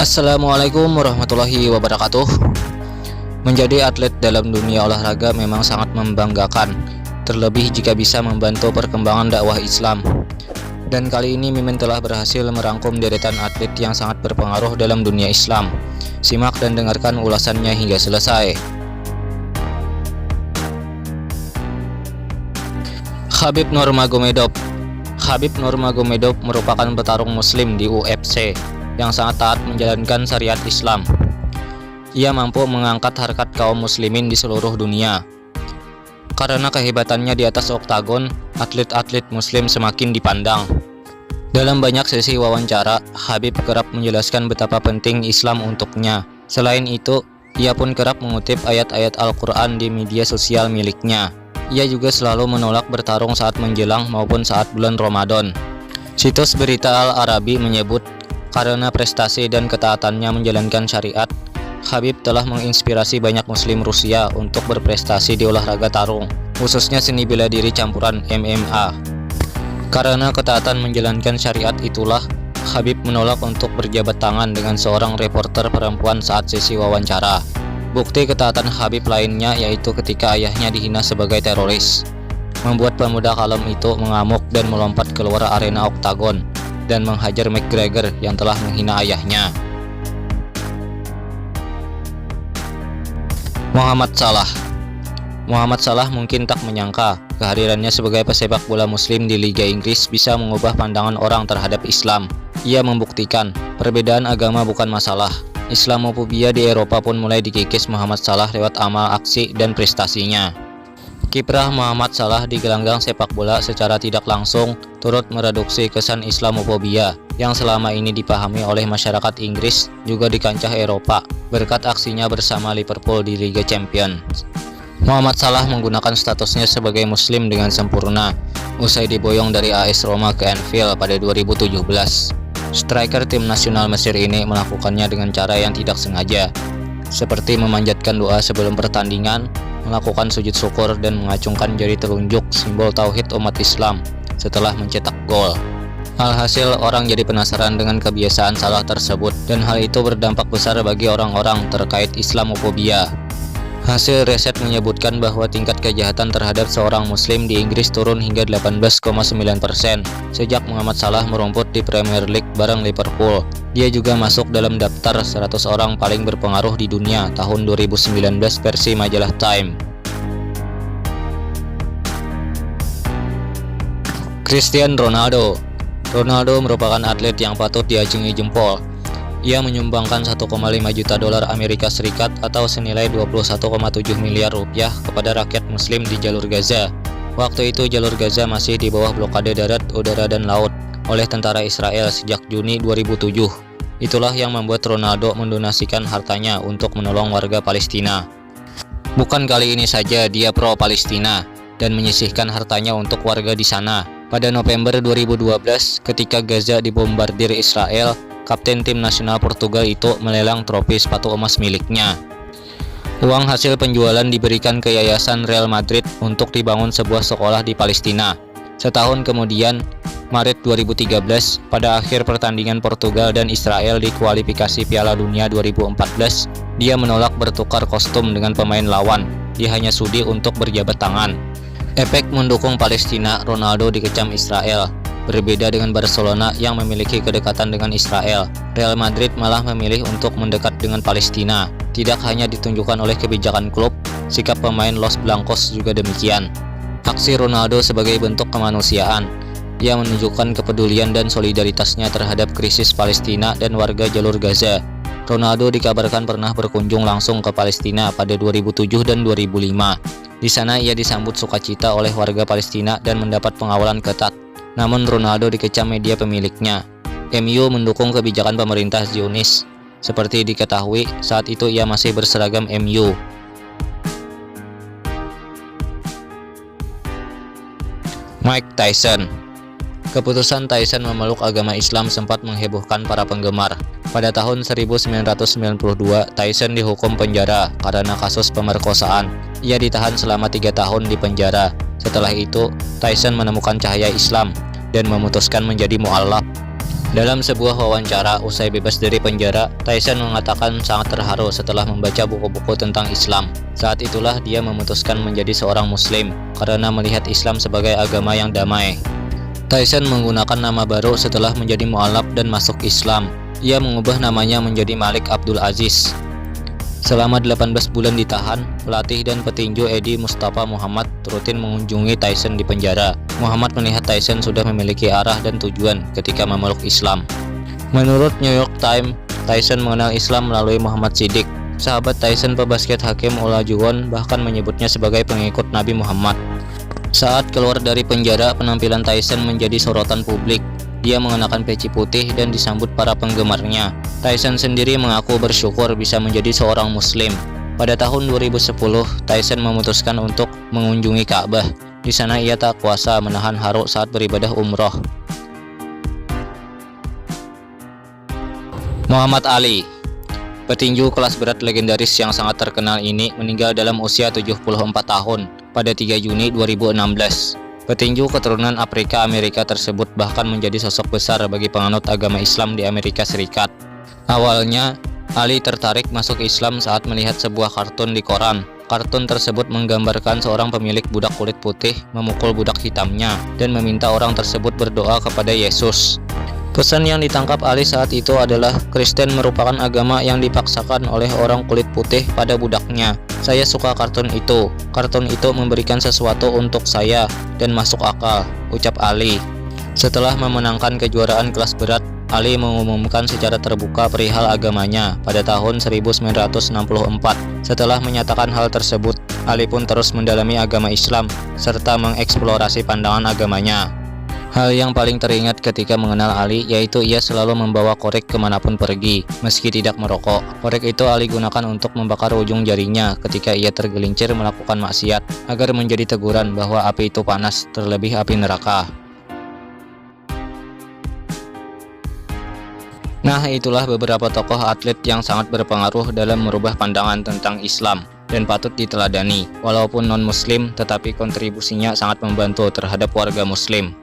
Assalamualaikum warahmatullahi wabarakatuh. Menjadi atlet dalam dunia olahraga memang sangat membanggakan, terlebih jika bisa membantu perkembangan dakwah Islam. Dan kali ini Mimin telah berhasil merangkum deretan atlet yang sangat berpengaruh dalam dunia Islam. Simak dan dengarkan ulasannya hingga selesai. Khabib Nurmagomedov. Khabib Nurmagomedov merupakan petarung muslim di UFC yang sangat taat menjalankan syariat Islam. Ia mampu mengangkat harkat kaum muslimin di seluruh dunia. Karena kehebatannya di atas oktagon, atlet-atlet muslim semakin dipandang. Dalam banyak sesi wawancara, Khabib kerap menjelaskan betapa penting Islam untuknya. Selain itu, ia pun kerap mengutip ayat-ayat Al-Quran di media sosial miliknya. Ia juga selalu menolak bertarung saat menjelang maupun saat bulan Ramadan. Situs berita Al-Arabi menyebut, karena prestasi dan ketaatannya menjalankan syariat, Khabib telah menginspirasi banyak muslim Rusia untuk berprestasi di olahraga tarung, khususnya seni bela diri campuran MMA. Karena ketaatan menjalankan syariat itulah, Khabib menolak untuk berjabat tangan dengan seorang reporter perempuan saat sesi wawancara. Bukti ketaatan Khabib lainnya yaitu ketika ayahnya dihina sebagai teroris, membuat pemuda kalem itu mengamuk dan melompat keluar arena oktagon dan menghajar McGregor yang telah menghina ayahnya. Muhammad Salah. Muhammad Salah mungkin tak menyangka kehadirannya sebagai pesepak bola muslim di Liga Inggris bisa mengubah pandangan orang terhadap Islam. Ia membuktikan perbedaan agama bukan masalah. Islamofobia di Eropa pun mulai dikikis Muhammad Salah lewat amal, aksi, dan prestasinya. Kiprah Muhammad Salah di gelanggang sepak bola secara tidak langsung turut mereduksi kesan Islamofobia yang selama ini dipahami oleh masyarakat Inggris juga di kancah Eropa berkat aksinya bersama Liverpool di Liga Champions. Muhammad Salah menggunakan statusnya sebagai muslim dengan sempurna usai diboyong dari AS Roma ke Anfield pada 2017. Striker tim nasional Mesir ini melakukannya dengan cara yang tidak sengaja, seperti memanjatkan doa sebelum pertandingan, melakukan sujud syukur dan mengacungkan jari telunjuk simbol tauhid umat Islam setelah mencetak gol. Alhasil orang jadi penasaran dengan kebiasaan Salah tersebut dan hal itu berdampak besar bagi orang-orang terkait Islamofobia. Hasil riset menyebutkan bahwa tingkat kejahatan terhadap seorang muslim di Inggris turun hingga 18,9% sejak Muhammad Salah merumput di Premier League bareng Liverpool. Dia juga masuk dalam daftar 100 orang paling berpengaruh di dunia tahun 2019 versi majalah Time. Cristiano Ronaldo. Ronaldo merupakan atlet yang patut diacungi jempol. Ia menyumbangkan 1,5 juta dolar Amerika Serikat atau senilai 21,7 miliar rupiah kepada rakyat muslim di jalur Gaza. Waktu itu jalur Gaza masih di bawah blokade darat, udara, dan laut oleh tentara Israel sejak Juni 2007. Itulah yang membuat Ronaldo mendonasikan hartanya untuk menolong warga Palestina. Bukan kali ini saja dia pro-Palestina dan menyisihkan hartanya untuk warga di sana. Pada November 2012, ketika Gaza dibombardir Israel, kapten tim nasional Portugal itu melelang trofi sepatu emas miliknya. Uang hasil penjualan diberikan ke Yayasan Real Madrid untuk dibangun sebuah sekolah di Palestina. Setahun kemudian, Maret 2013, pada akhir pertandingan Portugal dan Israel di kualifikasi Piala Dunia 2014, dia menolak bertukar kostum dengan pemain lawan. Dia hanya sudi untuk berjabat tangan. Efek mendukung Palestina, Ronaldo dikecam Israel. Berbeda dengan Barcelona yang memiliki kedekatan dengan Israel, Real Madrid malah memilih untuk mendekat dengan Palestina. Tidak hanya ditunjukkan oleh kebijakan klub, sikap pemain Los Blancos juga demikian. Aksi Ronaldo sebagai bentuk kemanusiaan. Ia menunjukkan kepedulian dan solidaritasnya terhadap krisis Palestina dan warga jalur Gaza. Ronaldo dikabarkan pernah berkunjung langsung ke Palestina pada 2007 dan 2005. Di sana ia disambut sukacita oleh warga Palestina dan mendapat pengawalan ketat. Namun Ronaldo dikecam media pemiliknya. MU mendukung kebijakan pemerintah Zionis. Seperti diketahui, saat itu ia masih berseragam MU. Mike Tyson. Keputusan Tyson memeluk agama Islam sempat menghebohkan para penggemar. Pada tahun 1992, Tyson dihukum penjara karena kasus pemerkosaan. Ia ditahan selama 3 tahun di penjara. Setelah itu, Tyson menemukan cahaya Islam dan memutuskan menjadi mu'alaf. Dalam sebuah wawancara usai bebas dari penjara, Tyson mengatakan sangat terharu setelah membaca buku-buku tentang Islam. Saat itulah dia memutuskan menjadi seorang Muslim karena melihat Islam sebagai agama yang damai. Tyson menggunakan nama baru setelah menjadi mualaf dan masuk Islam. Ia mengubah namanya menjadi Malik Abdul Aziz. Selama 18 bulan ditahan, pelatih dan petinju Edi Mustafa Muhammad rutin mengunjungi Tyson di penjara. Muhammad melihat Tyson sudah memiliki arah dan tujuan ketika memeluk Islam. Menurut New York Times, Tyson mengenal Islam melalui Muhammad Siddiq. Sahabat Tyson pebasket Hakeem Olajuwon bahkan menyebutnya sebagai pengikut Nabi Muhammad. Saat keluar dari penjara, penampilan Tyson menjadi sorotan publik. Dia mengenakan peci putih dan disambut para penggemarnya. Tyson sendiri mengaku bersyukur bisa menjadi seorang Muslim. Pada tahun 2010, Tyson memutuskan untuk mengunjungi Ka'bah. Di sana ia tak kuasa menahan haru saat beribadah umroh. Muhammad Ali, petinju kelas berat legendaris yang sangat terkenal ini meninggal dalam usia 74 tahun pada 3 Juni 2016. Petinju keturunan Afrika Amerika tersebut bahkan menjadi sosok besar bagi penganut agama Islam di Amerika Serikat. Awalnya, Ali tertarik masuk Islam saat melihat sebuah kartun di koran. Kartun tersebut menggambarkan seorang pemilik budak kulit putih memukul budak hitamnya dan meminta orang tersebut berdoa kepada Yesus. Pesan yang ditangkap Ali saat itu adalah Kristen merupakan agama yang dipaksakan oleh orang kulit putih pada budaknya. Saya suka kartun itu. Kartun itu memberikan sesuatu untuk saya dan masuk akal, ucap Ali. Setelah memenangkan kejuaraan kelas berat, Ali mengumumkan secara terbuka perihal agamanya pada tahun 1964. Setelah menyatakan hal tersebut, Ali pun terus mendalami agama Islam serta mengeksplorasi pandangan agamanya. Hal yang paling teringat ketika mengenal Ali yaitu ia selalu membawa korek kemanapun pergi, meski tidak merokok. Korek itu Ali gunakan untuk membakar ujung jarinya ketika ia tergelincir melakukan maksiat, agar menjadi teguran bahwa api itu panas, terlebih api neraka. Nah, itulah beberapa tokoh atlet yang sangat berpengaruh dalam merubah pandangan tentang Islam dan patut diteladani. Walaupun non-muslim, tetapi kontribusinya sangat membantu terhadap warga muslim.